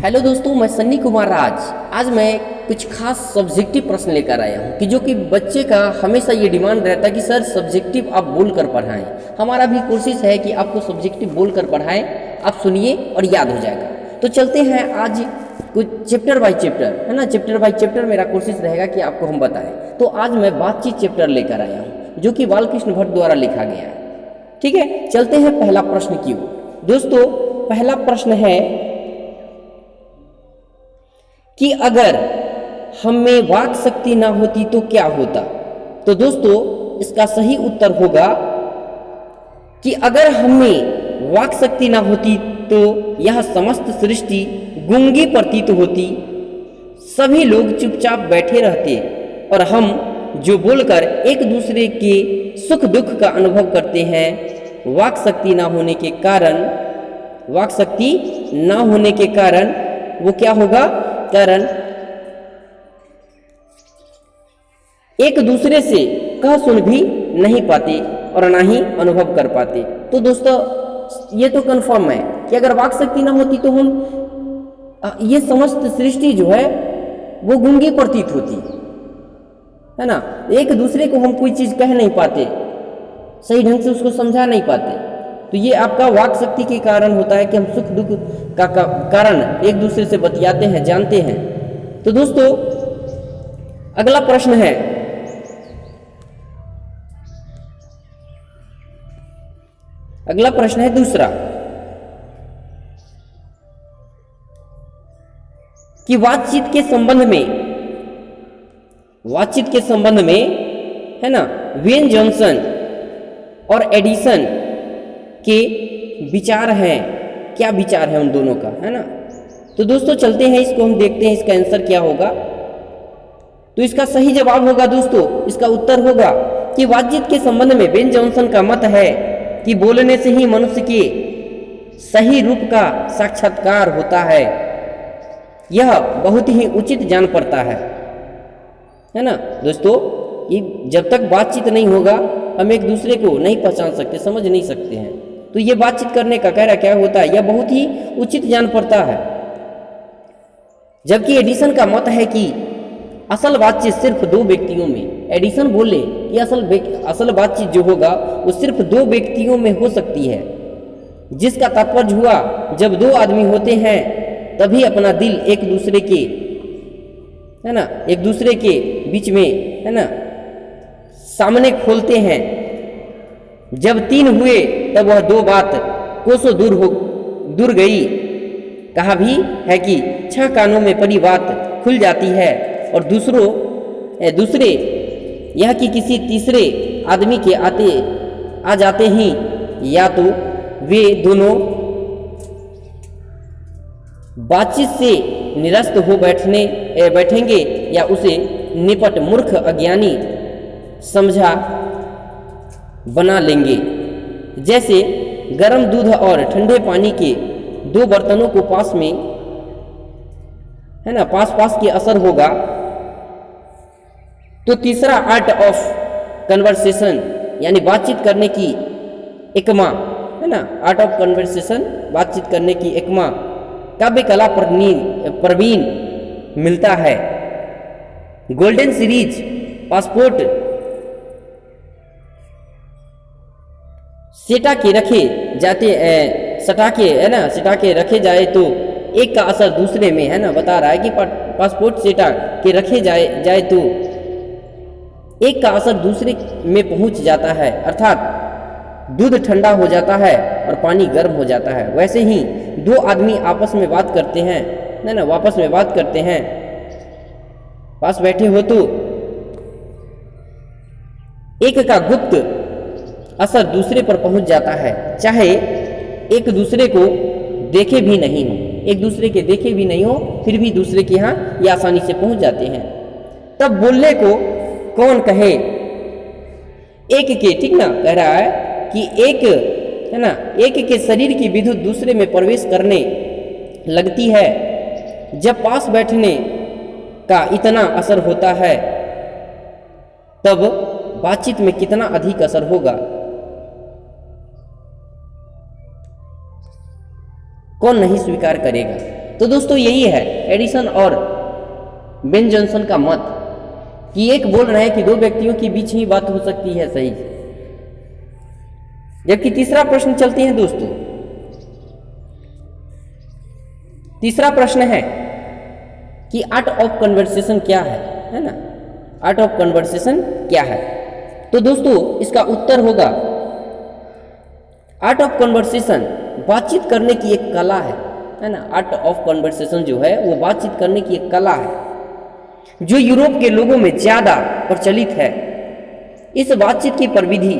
Hello दोस्तों, मैं सन्नी कुमार राज। आज मैं कुछ खास सब्जेक्टिव प्रश्न लेकर आया हूँ कि जो कि बच्चे का हमेशा ये डिमांड रहता है कि सर सब्जेक्टिव आप बोल कर पढ़ाएं। हमारा भी कोशिश है कि आपको सब्जेक्टिव बोल कर पढ़ाएं, आप सुनिए और याद हो जाएगा। तो चलते हैं आज कुछ चैप्टर बाय चैप्टर, है ना। चैप्टर बाय चैप्टर मेरा कोशिश रहेगा कि आपको हम बताएं। तो आज मैं बातचीत चैप्टर लेकर आया हूँ जो कि बालकृष्ण भट्ट द्वारा लिखा गया है। ठीक है, चलते हैं पहला प्रश्न की ओर। दोस्तों, पहला प्रश्न है कि अगर हम में वाक शक्ति ना होती तो क्या होता। तो दोस्तों, इसका सही उत्तर होगा कि अगर हम में वाक शक्ति ना होती तो यह समस्त सृष्टि गूंगी प्रतीत होती, सभी लोग चुपचाप बैठे रहते और हम जो बोलकर एक दूसरे के सुख दुख का अनुभव करते हैं, वाक शक्ति ना होने के कारण वो क्या होगा, कारण एक दूसरे से कह सुन भी नहीं पाते और ना ही अनुभव कर पाते। तो दोस्तों, ये तो कंफर्म है कि अगर वाक शक्ति ना होती तो हम ये समस्त सृष्टि जो है वो गूंगी प्रतीत होती, है ना। एक दूसरे को हम कोई चीज कह नहीं पाते, सही ढंग से उसको समझा नहीं पाते। तो ये आपका वाक शक्ति के कारण होता है कि हम सुख दुख का कारण एक दूसरे से बतियाते हैं, जानते हैं। तो दोस्तों, अगला प्रश्न है दूसरा कि बातचीत के संबंध में है ना, वेन जॉनसन और एडिसन के विचार हैं, क्या विचार है उन दोनों का, है ना। तो दोस्तों, चलते हैं, इसको हम देखते हैं इसका आंसर क्या होगा। तो इसका सही जवाब होगा दोस्तों, इसका उत्तर होगा कि बातचीत के संबंध में बेन जॉनसन का मत है कि बोलने से ही मनुष्य के सही रूप का साक्षात्कार होता है। यह बहुत ही उचित जान पड़ता है ना दोस्तों। कि जब तक बातचीत नहीं होगा हम एक दूसरे को नहीं पहचान सकते, समझ नहीं सकते हैं। तो ये बातचीत करने का कहना क्या होता है, यह बहुत ही उचित जान पड़ता है। जबकि एडिसन का मत है कि असल बातचीत सिर्फ दो व्यक्तियों में, एडिसन बोले कि असल बातचीत जो होगा वो सिर्फ दो व्यक्तियों में हो सकती है, जिसका तात्पर्य हुआ जब दो आदमी होते हैं तभी अपना दिल एक दूसरे के, है ना, एक दूसरे के बीच में, है ना, सामने खोलते हैं। जब तीन हुए तब वह दो बात कोसों दूर गई। कहा भी है कि 6 कानों में पड़ी बात खुल जाती है और दूसरे यह कि किसी तीसरे आदमी के आ जाते ही या तो वे दोनों बातचीत से निरस्त हो बैठेंगे या उसे निपट मूर्ख अज्ञानी समझा बना लेंगे। जैसे गर्म दूध और ठंडे पानी के दो बर्तनों को पास में, है ना, पास के असर होगा। तो तीसरा आर्ट ऑफ कन्वर्सेशन यानी बातचीत करने की एकमा, है ना, आर्ट ऑफ कन्वर्सेशन, बातचीत करने की एकमा काव्य कला प्रवीण मिलता है। गोल्डन सीरीज पासपोर्ट सटा के रखे जाए तो एक का असर दूसरे में, है ना, बता रहा है कि पासपोर्ट सटा के रखे जाए तो एक का असर दूसरे में पहुंच जाता है, अर्थात दूध ठंडा हो जाता है और पानी गर्म हो जाता है। वैसे ही दो आदमी आपस में बात करते हैं, है ना, वापस में बात करते हैं, पास बैठे हो तो एक का गुप्त असर दूसरे पर पहुंच जाता है, चाहे एक दूसरे को देखे भी नहीं हो, फिर भी दूसरे के यहाँ ये आसानी से पहुंच जाते हैं। तब बोलने को कौन कहे, एक के, ठीक ना, कह रहा है कि एक, है ना, एक के शरीर की विद्युत दूसरे में प्रवेश करने लगती है। जब पास बैठने का इतना असर होता है तब बातचीत में कितना अधिक असर होगा। कौन नहीं स्वीकार करेगा। तो दोस्तों यही है एडिसन और बेन जॉनसन का मत कि एक बोल रहे हैं कि दो व्यक्तियों के बीच ही बात हो सकती है सही, जबकि तीसरा प्रश्न चलते हैं दोस्तों। तीसरा प्रश्न है कि आर्ट ऑफ कन्वर्सेशन क्या है ना, आर्ट ऑफ कन्वर्सेशन क्या है। तो दोस्तों इसका उत्तर होगा आर्ट ऑफ कन्वर्सेशन बातचीत करने की एक कला है ना। आर्ट ऑफ कन्वर्सेशन जो है वो बातचीत करने की एक कला है जो यूरोप के लोगों में ज़्यादा प्रचलित है। इस बातचीत की प्रविधि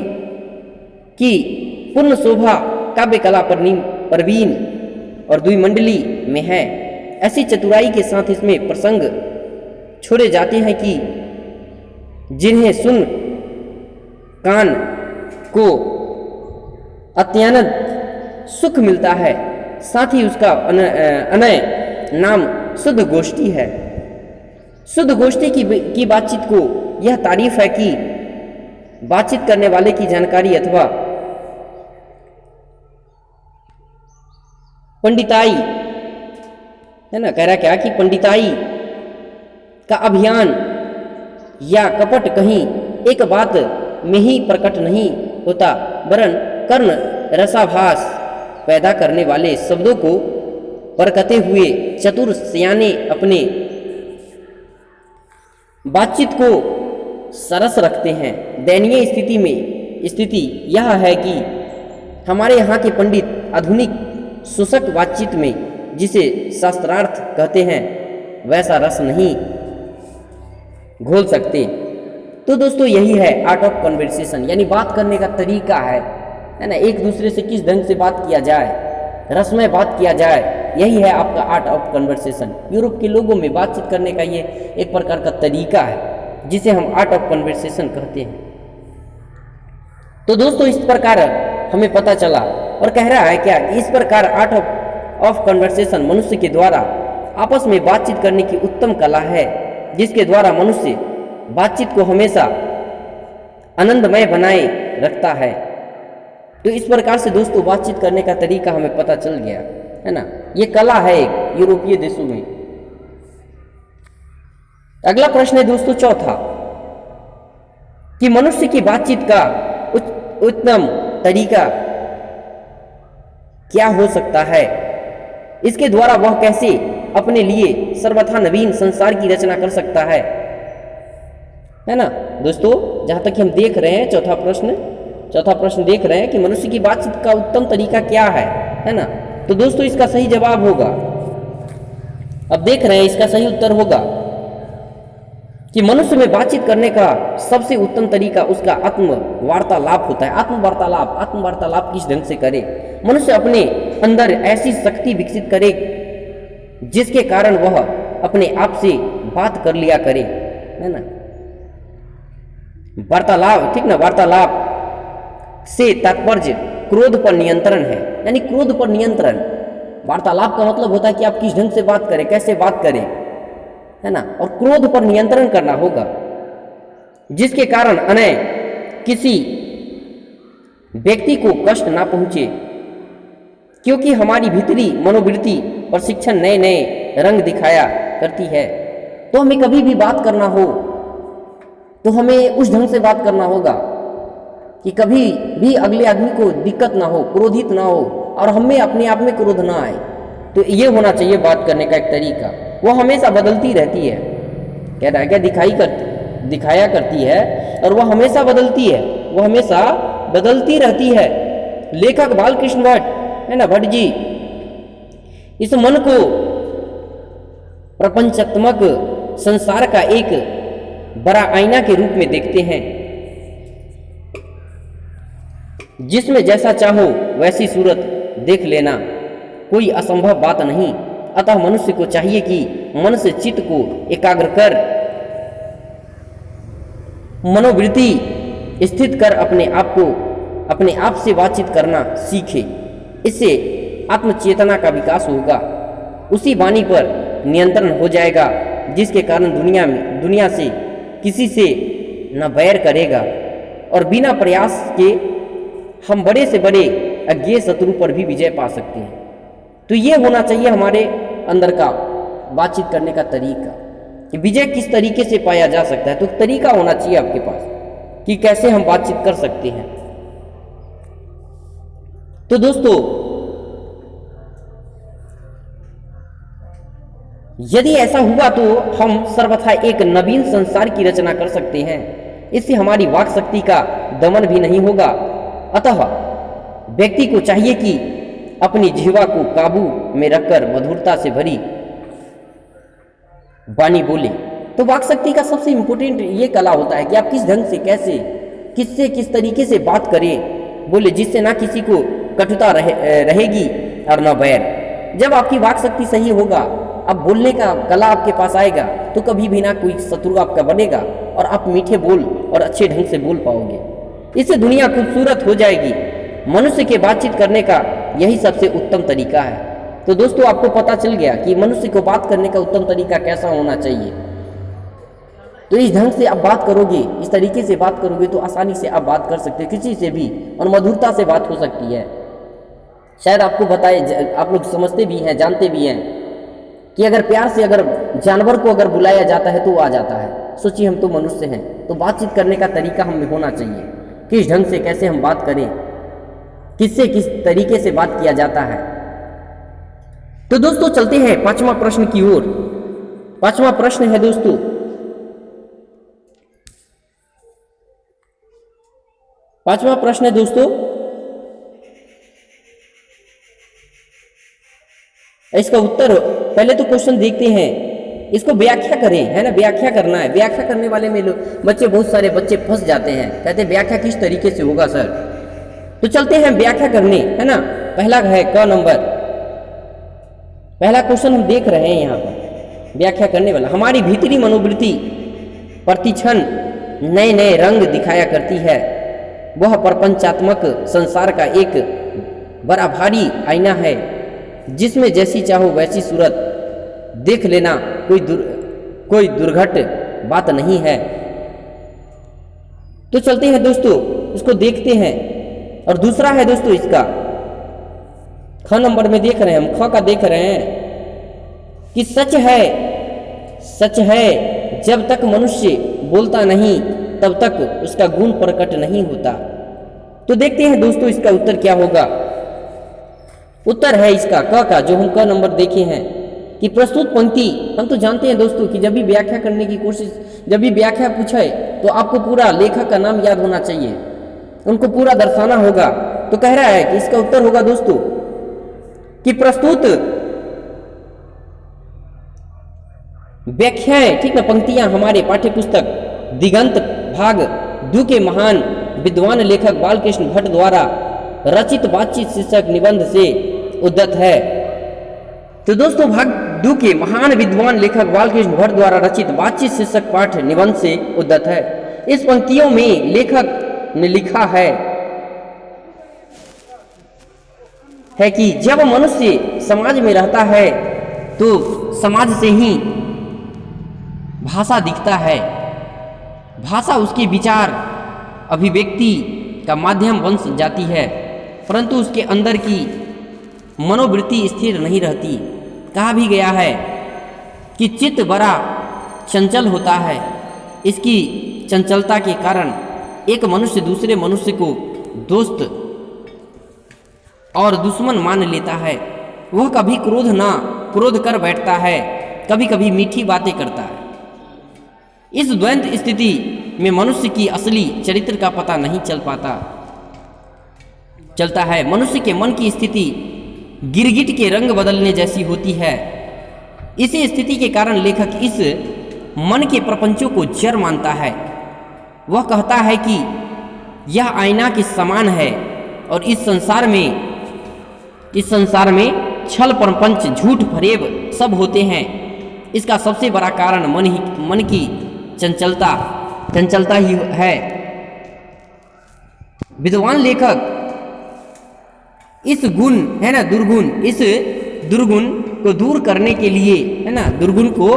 की पूर्ण शोभा काव्य कला प्रवीण और द्विमंडली में है। ऐसी चतुराई के साथ इसमें प्रसंग छोड़े जाते हैं कि जिन्हें सुन कान को अत्यंत सुख मिलता है। साथ ही उसका अनय नाम शुद्ध गोष्ठी है। शुद्ध गोष्ठी की बातचीत को यह तारीफ है कि बातचीत करने वाले की जानकारी अथवा पंडिताई है ना, कह रहा क्या कि पंडिताई का अभियान या कपट कहीं एक बात में ही प्रकट नहीं होता, वरन कर्ण रसाभास पैदा करने वाले शब्दों को परखते हुए चतुर सियाने अपने बातचीत को सरस रखते हैं। दयनीय स्थिति यह है कि हमारे यहाँ के पंडित आधुनिक शुष्क बातचीत में जिसे शास्त्रार्थ कहते हैं वैसा रस नहीं घोल सकते। तो दोस्तों यही है आर्ट ऑफ कन्वर्सेशन, यानी बात करने का तरीका है ना, एक दूसरे से किस ढंग से बात किया जाए, रसमय बात किया जाए, यही है आपका आर्ट ऑफ कन्वर्सेशन। यूरोप के लोगों में बातचीत करने का ये एक प्रकार का तरीका है जिसे हम आर्ट ऑफ कन्वर्सेशन कहते हैं। तो दोस्तों इस प्रकार हमें पता चला और कह रहा है क्या, इस प्रकार आर्ट ऑफ कन्वर्सेशन मनुष्य के द्वारा आपस में बातचीत करने की उत्तम कला है, जिसके द्वारा मनुष्य बातचीत को हमेशा आनंदमय बनाए रखता है। तो इस प्रकार से दोस्तों बातचीत करने का तरीका हमें पता चल गया है ना, ये कला है एक यूरोपीय देशों में। अगला प्रश्न है दोस्तों चौथा कि मनुष्य की बातचीत का उत्तम तरीका क्या हो सकता है, इसके द्वारा वह कैसे अपने लिए सर्वथा नवीन संसार की रचना कर सकता है ना। दोस्तों जहां तक हम देख रहे हैं चौथा प्रश्न देख रहे हैं कि मनुष्य की बातचीत का उत्तम तरीका क्या है ना। तो दोस्तों इसका सही जवाब होगा, अब देख रहे हैं इसका सही उत्तर होगा कि मनुष्य में बातचीत करने का सबसे उत्तम तरीका उसका आत्म वार्तालाप होता है। आत्म वार्तालाप किस ढंग से करे, मनुष्य अपने अंदर ऐसी शक्ति विकसित करे जिसके कारण वह अपने आप से बात कर लिया करे, है ना। वार्तालाप, ठीक ना, वार्तालाप से तात्पर्य क्रोध पर नियंत्रण है, यानी क्रोध पर नियंत्रण। वार्तालाप का मतलब होता है कि आप किस ढंग से बात करें, कैसे बात करें, है ना, और क्रोध पर नियंत्रण करना होगा जिसके कारण अन्य किसी व्यक्ति को कष्ट ना पहुंचे, क्योंकि हमारी भीतरी मनोवृत्ति प्रशिक्षण नए नए रंग दिखाया करती है। तो हमें कभी भी बात करना हो तो हमें उस ढंग से बात करना होगा कि कभी भी अगले आदमी को दिक्कत ना हो, क्रोधित ना हो और हमें अपने आप में क्रोध ना आए। तो ये होना चाहिए बात करने का एक तरीका, वो हमेशा बदलती रहती है। कह रहा है क्या, दिखाया करती है और वह हमेशा बदलती है, वो हमेशा बदलती रहती है। लेखक बालकृष्ण भट्ट, है ना, भट्ट जी इस मन को प्रपंचात्मक संसार का एक बड़ा आईना के रूप में देखते हैं, जिसमें जैसा चाहो वैसी सूरत देख लेना कोई असंभव बात नहीं। अतः मनुष्य को चाहिए कि मन से चित्त को एकाग्र कर मनोवृत्ति स्थित कर अपने आप से बातचीत करना सीखे। इससे आत्मचेतना का विकास होगा, उसी वाणी पर नियंत्रण हो जाएगा जिसके कारण दुनिया से किसी से न बैर करेगा और बिना प्रयास के हम बड़े से बड़े अज्ञेय शत्रु पर भी विजय पा सकते हैं। तो ये होना चाहिए हमारे अंदर का बातचीत करने का तरीका, कि विजय किस तरीके से पाया जा सकता है। तो तरीका होना चाहिए आपके पास कि कैसे हम बातचीत कर सकते हैं। तो दोस्तों, यदि ऐसा हुआ तो हम सर्वथा एक नवीन संसार की रचना कर सकते हैं। इससे हमारी वाक शक्ति का दमन भी नहीं होगा। अतः व्यक्ति को चाहिए कि अपनी जिह्वा को काबू में रखकर मधुरता से भरी वाणी बोले। तो वाक शक्ति का सबसे इंपॉर्टेंट ये कला होता है कि आप किस ढंग से, कैसे, किससे किस तरीके से बात करें, बोले, जिससे ना किसी को कटुता रहेगी और न बैर। जब आपकी वाक शक्ति सही होगा, अब बोलने का कला आपके पास आएगा, तो कभी भी ना कोई शत्रु आपका बनेगा और आप मीठे बोल और अच्छे ढंग से बोल पाओगे। इससे दुनिया खूबसूरत हो जाएगी। मनुष्य के बातचीत करने का यही सबसे उत्तम तरीका है। तो दोस्तों, आपको पता चल गया कि मनुष्य को बात करने का उत्तम तरीका कैसा होना चाहिए। तो इस ढंग से आप बात करोगे, इस तरीके से बात करोगे तो आसानी से आप बात कर सकते हो किसी से भी, और मधुरता से बात हो सकती है। शायद आपको बताए, आप लोग समझते भी हैं, जानते भी हैं कि अगर प्यार से अगर जानवर को अगर बुलाया जाता है तो वो आ जाता है। सोचिए, हम तो मनुष्य हैं, तो बातचीत करने का तरीका हमें होना चाहिए, किस ढंग से कैसे हम बात करें, किससे किस तरीके से बात किया जाता है। तो दोस्तों, चलते हैं पांचवा प्रश्न की ओर। पांचवा प्रश्न है दोस्तों, पांचवा प्रश्न है दोस्तों, इसका उत्तर, पहले तो क्वेश्चन देखते हैं, इसको व्याख्या करें, है ना, व्याख्या करना है। व्याख्या करने वाले में बच्चे, बहुत सारे बच्चे फंस जाते हैं, कहते हैं व्याख्या किस तरीके से होगा सर। तो चलते हैं व्याख्या करने, है ना। पहला है क नंबर, पहला क्वेश्चन हम देख रहे हैं यहाँ पर, व्याख्या करने वाला। हमारी भीतरी मनोवृत्ति प्रतिक्षण नए नए रंग दिखाया करती है। वह प्रपंचात्मक संसार का एक बड़ा भारी आईना है, जिसमें जैसी चाहो वैसी सूरत देख लेना कोई दुर्घट बात नहीं है। तो चलते हैं दोस्तों, इसको देखते हैं। और दूसरा है दोस्तों इसका, ख नंबर में देख रहे हैं हम, ख का देख रहे हैं कि सच है जब तक मनुष्य बोलता नहीं तब तक उसका गुण प्रकट नहीं होता। तो देखते हैं दोस्तों इसका उत्तर क्या होगा। उत्तर है इसका क का, जो हम क नंबर देखे हैं कि प्रस्तुत पंक्ति, हम तो जानते हैं दोस्तों कि जब भी व्याख्या करने की कोशिश, जब भी व्याख्या पूछे तो आपको पूरा लेखक का नाम याद होना चाहिए, उनको पूरा दर्शाना होगा। तो कह रहा है कि इसका उत्तर होगा दोस्तों कि प्रस्तुत व्याख्याएं, ठीक ना, पंक्तियां हमारे पाठ्य पुस्तक दिगंत भाग 2 के महान विद्वान लेखक बालकृष्ण भट्ट द्वारा रचित बातचीत शीर्षक निबंध से उद्धत है। तो दोस्तों, भाग 2 के महान विद्वान लेखक बालकृष्ण भट्ट द्वारा रचित बातचीत शीर्षक पाठ निबंध से उद्धत है। इस पंक्तियों में लेखक ने लिखा है कि जब मनुष्य समाज में रहता है तो समाज से ही भाषा दिखता है। भाषा उसके विचार अभिव्यक्ति का माध्यम बन जाती है, परंतु उसके अंदर की मनोवृत्ति स्थिर नहीं रहती। कहा भी गया है कि चित्त बड़ा चंचल होता है। इसकी चंचलता के कारण एक मनुष्य दूसरे मनुष्य को दोस्त और दुश्मन मान लेता है। वह कभी क्रोध कर बैठता है, कभी कभी मीठी बातें करता है। इस द्वंद स्थिति में मनुष्य की असली चरित्र का पता नहीं चलता है। मनुष्य के मन की स्थिति गिरगिट के रंग बदलने जैसी होती है। इसी स्थिति के कारण लेखक इस मन के प्रपंचों को जड़ मानता है। वह कहता है कि यह आईना के समान है और इस संसार में छल प्रपंच झूठ फरेब सब होते हैं। इसका सबसे बड़ा कारण मन की चंचलता ही है। विद्वान लेखक इस गुण, है ना, इस दुर्गुण को दूर करने के लिए, है ना, दुर्गुण को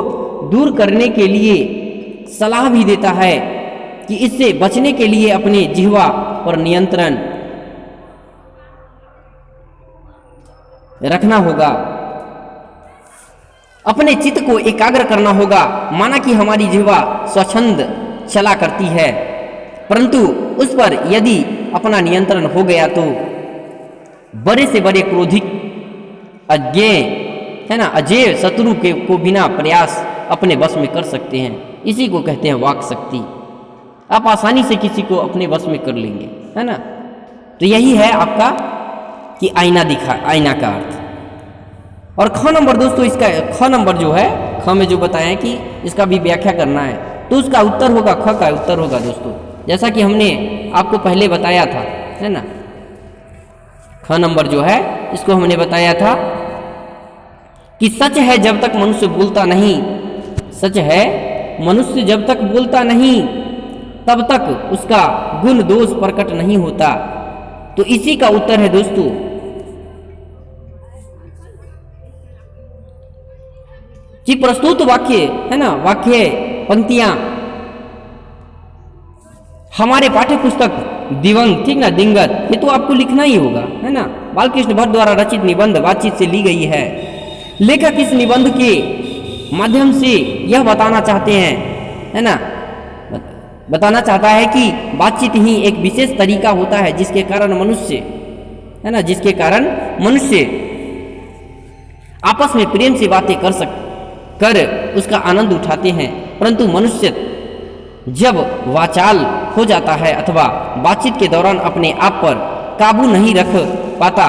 दूर करने के लिए सलाह भी देता है कि इससे बचने के लिए अपने जिह्वा पर नियंत्रण रखना होगा। अपने चित्त को एकाग्र करना होगा। माना कि हमारी जिह्वा स्वच्छंद चला करती है, परंतु उस पर यदि अपना नियंत्रण हो गया तो बड़े से बड़े क्रोधिक अज्ञेय है ना अजेय शत्रु के को बिना प्रयास अपने वश में कर सकते हैं। इसी को कहते हैं वाक शक्ति। आप आसानी से किसी को अपने वश में कर लेंगे, है ना। तो यही है आपका कि आईना का अर्थ। और ख नंबर दोस्तों, इसका ख नंबर जो है, ख में जो बताया कि इसका भी व्याख्या करना है, तो उसका उत्तर होगा, ख का उत्तर होगा दोस्तों, जैसा कि हमने आपको पहले बताया था, है ना। ख नंबर जो है इसको हमने बताया था कि सच है जब तक मनुष्य बोलता नहीं, सच है मनुष्य जब तक बोलता नहीं तब तक उसका गुण दोष प्रकट नहीं होता। तो इसी का उत्तर है दोस्तों कि प्रस्तुत वाक्य है ना, वाक्य पंक्तियां हमारे पाठ्य पुस्तक दिवंग, ठीक ना, दिंगत, ये तो आपको लिखना ही होगा, है ना। बालकृष्ण भट्ट द्वारा रचित निबंध बातचीत से ली गई है। लेखक इस निबंध के माध्यम से यह बताना चाहते हैं, है ना, बताना चाहता है कि बातचीत ही एक विशेष तरीका होता है जिसके कारण मनुष्य, है ना, जिसके कारण मनुष्य आपस में प्रेम से बातें कर उसका आनंद उठाते हैं। परंतु मनुष्य जब वाचाल हो जाता है अथवा बातचीत के दौरान अपने आप पर काबू नहीं रख पाता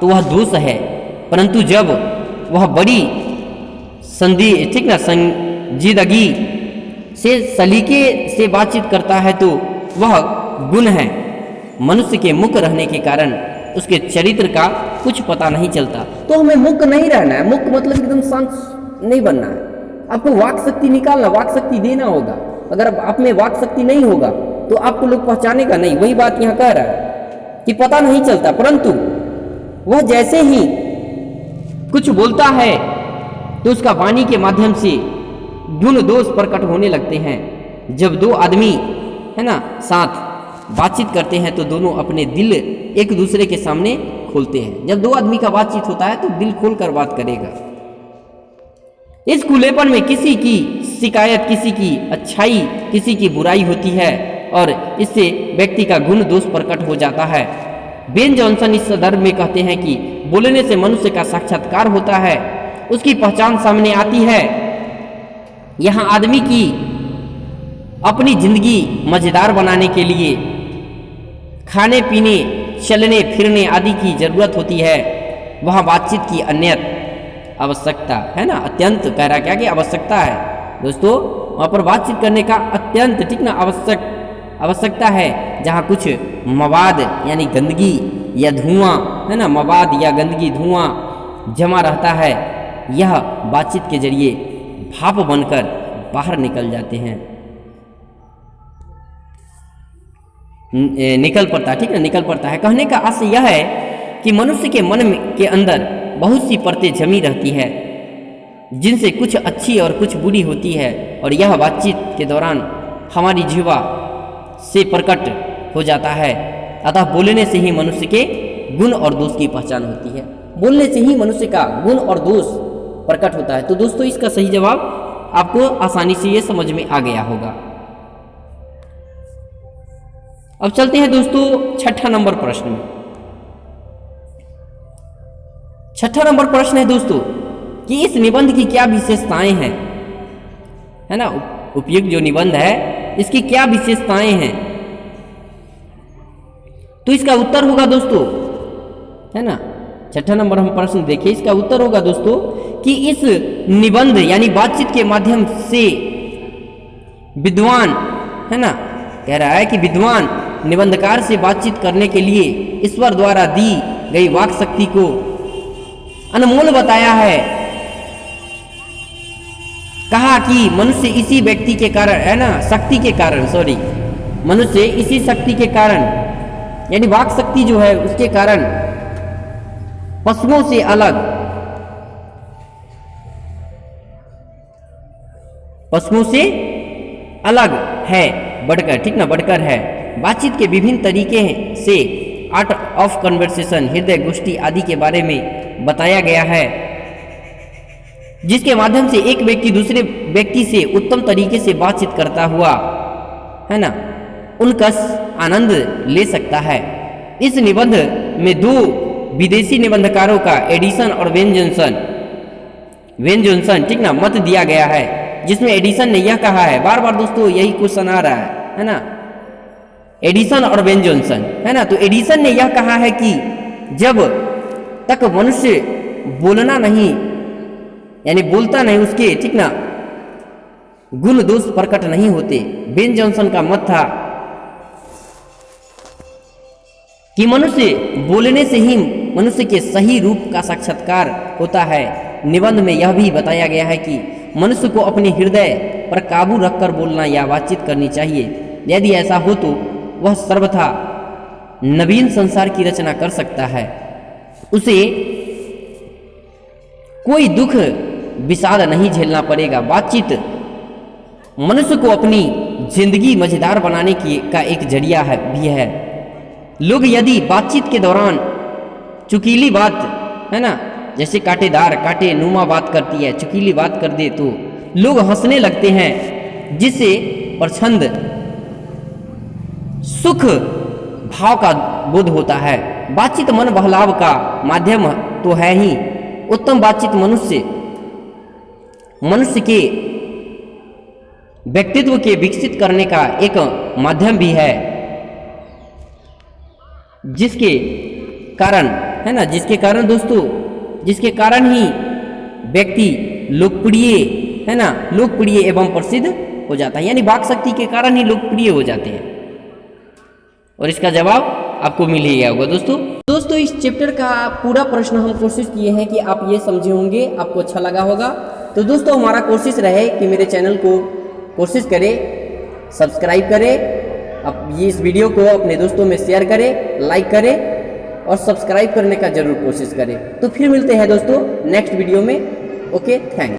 तो वह दोष है। परंतु जब वह बड़ी ठीक ना, संजीदगी से सलीके से बातचीत करता है तो वह गुण है। मनुष्य के मुक्त रहने के कारण उसके चरित्र का कुछ पता नहीं चलता। तो हमें मुक्त नहीं रहना है, मुक्त मतलब एकदम शांत नहीं बनना है। आपको वाक शक्ति निकालना, वाक शक्ति देना होगा। अगर आप में वाक शक्ति नहीं होगा तो आपको लोग पहचानेगा नहीं। वही बात यहाँ कह रहा है कि पता नहीं चलता, परंतु वह जैसे ही कुछ बोलता है तो उसका वाणी के माध्यम से गुण दोष प्रकट होने लगते हैं। जब दो आदमी, है ना, साथ बातचीत करते हैं तो दोनों अपने दिल एक दूसरे के सामने खोलते हैं। जब दो आदमी का बातचीत होता है तो दिल खोलकर बात करेगा। इस खुलेपन में किसी की शिकायत, किसी की अच्छाई, किसी की बुराई होती है और इससे व्यक्ति का गुण दोष प्रकट हो जाता है। बेन जॉनसन इस संदर्भ में कहते हैं कि बोलने से मनुष्य का साक्षात्कार होता है, उसकी पहचान सामने आती है। यहाँ आदमी की अपनी जिंदगी मजेदार बनाने के लिए खाने पीने, चलने फिरने आदि की जरूरत होती है। वहाँ बातचीत की अन्यत आवश्यकता है ना, अत्यंत कह रहा क्या कि आवश्यकता है दोस्तों। वहाँ पर बातचीत करने का अत्यंत, ठीक ना, आवश्यकता है। जहाँ कुछ मवाद यानी गंदगी या धुआं, है ना, मवाद या गंदगी धुआं जमा रहता है, यह बातचीत के जरिए भाप बनकर बाहर निकल जाते हैं, निकल पड़ता है, ठीक है, निकल पड़ता है। कहने का आशय यह है कि मनुष्य के मन के अंदर बहुत सी परतें जमी रहती है जिनसे कुछ अच्छी और कुछ बुरी होती है, और यह बातचीत के दौरान हमारी जिह्वा से प्रकट हो जाता है। अतः बोलने से ही मनुष्य के गुण और दोष की पहचान होती है। बोलने से ही मनुष्य का गुण और दोष प्रकट होता है। तो दोस्तों इसका सही जवाब आपको आसानी से ये समझ में आ गया होगा। अब चलते हैं दोस्तों छठा नंबर प्रश्न में। छठा नंबर प्रश्न है दोस्तों कि इस निबंध की क्या विशेषताएं हैं, है ना, उपयुक्त जो निबंध है इसकी क्या विशेषताएं हैं। तो इसका उत्तर होगा दोस्तों, है ना, छठा नंबर हम प्रश्न देखिए, इसका उत्तर होगा दोस्तों कि इस निबंध यानी बातचीत के माध्यम से विद्वान, है ना, कह रहा है कि विद्वान निबंधकार से बातचीत करने के लिए ईश्वर द्वारा दी गई वाक शक्ति को अनमोल बताया है। कहा कि मनुष्य इसी व्यक्ति के कारण, है ना, शक्ति के कारण, मनुष्य इसी शक्ति के कारण यानी वाक शक्ति जो है उसके कारण पशुओं से अलग है, बढ़कर, ठीक ना, बढ़कर है। बातचीत के विभिन्न तरीके से आर्ट ऑफ कन्वर्सेशन, हृदय गोष्ठी आदि के बारे में बताया गया है। जिसके माध्यम से एक व्यक्ति दूसरे व्यक्ति से उत्तम तरीके से बातचीत करता हुआ, है ना, उनका आनंद ले सकता है। इस निबंध में दो विदेशी निबंधकारों का एडिसन और वेन जॉनसन ठीक ना मत दिया गया है, जिसमें एडिसन ने यह कहा है, बार बार दोस्तों यही क्वेश्चन आ रहा है ना, एडिसन और वेन जॉनसन, है ना। तो एडिसन ने यह कहा है कि जब तक मनुष्य बोलना नहीं, यानी बोलता नहीं, उसके ठीक ना गुण दोष प्रकट नहीं होते। वेन जॉनसन का मत था कि मनुष्य बोलने से ही मनुष्य के सही रूप का साक्षात्कार होता है। निबंध में यह भी बताया गया है कि मनुष्य को अपने हृदय पर काबू रखकर बोलना या बातचीत करनी चाहिए। यदि ऐसा हो तो वह सर्वथा नवीन संसार की रचना कर सकता है। उसे कोई दुख विषाद नहीं झेलना पड़ेगा। बातचीत मनुष्य को अपनी जिंदगी मजेदार बनाने का एक जरिया भी है। लोग यदि बातचीत के दौरान चुकीली बात, है ना, जैसे कांटे नुमा बात करती है, चुकीली बात कर दे तो लोग हंसने लगते हैं, जिससे प्रछंद सुख भाव का बोध होता है। बातचीत मन बहलाव का माध्यम तो है ही, उत्तम बातचीत मनुष्य के व्यक्तित्व के विकसित करने का एक माध्यम भी है, जिसके कारण, है ना, जिसके कारण ही व्यक्ति लोकप्रिय, है ना, लोकप्रिय एवं प्रसिद्ध हो जाता है। यानी वाक शक्ति के कारण ही लोकप्रिय हो जाते हैं। और इसका जवाब आपको मिल ही गया होगा दोस्तों इस चैप्टर का पूरा प्रश्न हम कोशिश किए हैं कि आप ये समझे होंगे, आपको अच्छा लगा होगा। तो दोस्तों हमारा कोशिश रहे कि मेरे चैनल को कोशिश करें, सब्सक्राइब करें, अब ये इस वीडियो को अपने दोस्तों में शेयर करें, लाइक करें और सब्सक्राइब करने का जरूर कोशिश करें। तो फिर मिलते हैं दोस्तों नेक्स्ट वीडियो में। Okay, thanks.